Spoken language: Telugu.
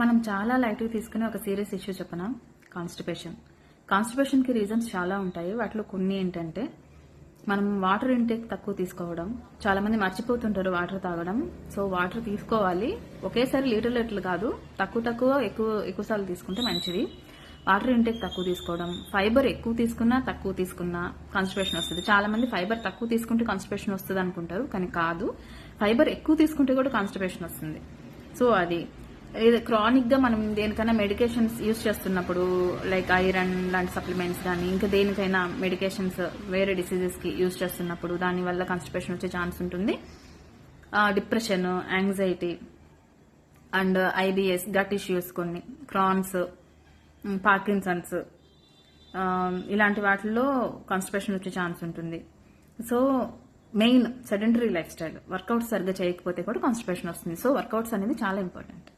మనం చాలా లైట్గా తీసుకునే ఒక సీరియస్ ఇష్యూ చెప్పనా, కాన్స్టిపేషన్ కి రీజన్స్ చాలా ఉంటాయి. వాటిలో కొన్ని ఏంటంటే మనం వాటర్ ఇంటేక్ తక్కువ తీసుకోవడం. చాలా మంది మర్చిపోతుంటారు వాటర్ తాగడం. సో వాటర్ తీసుకోవాలి, ఒకేసారి లీటర్లు కాదు, ఎక్కువ సార్లు తీసుకుంటే మంచిది. వాటర్ ఇంటేక్ తక్కువ తీసుకోవడం, ఫైబర్ ఎక్కువ తీసుకున్నా తక్కువ తీసుకున్నా కాన్స్టిపేషన్ వస్తుంది. చాలా మంది ఫైబర్ తక్కువ తీసుకుంటే కాన్స్టిపేషన్ వస్తుంది అనుకుంటారు, కానీ కాదు, ఫైబర్ ఎక్కువ తీసుకుంటే కూడా కాన్స్టిపేషన్ వస్తుంది. సో అది క్రానిక్ గా మనం దేనికైనా మెడికేషన్స్ యూజ్ చేస్తున్నప్పుడు, లైక్ ఐరన్ లాంటి సప్లిమెంట్స్ కానీ ఇంకా దేనికైనా మెడికేషన్స్ వేరే డిసీజెస్ కి యూజ్ చేస్తున్నప్పుడు దాని వల్ల కాన్స్టిపేషన్ వచ్చే ఛాన్స్ ఉంటుంది. Depression, anxiety and IBS, gut issues, కొన్ని క్రాన్స్, పార్కిన్సన్స్, ఇలాంటి వాటిల్లో కాన్స్టిపేషన్ వచ్చే ఛాన్స్ ఉంటుంది. So main sedentary lifestyle, workouts సరిగ్గా చేయకపోతే కూడా కాన్స్టిపేషన్ వస్తుంది. సో వర్కౌట్స్ అనేది చాలా ఇంపార్టెంట్.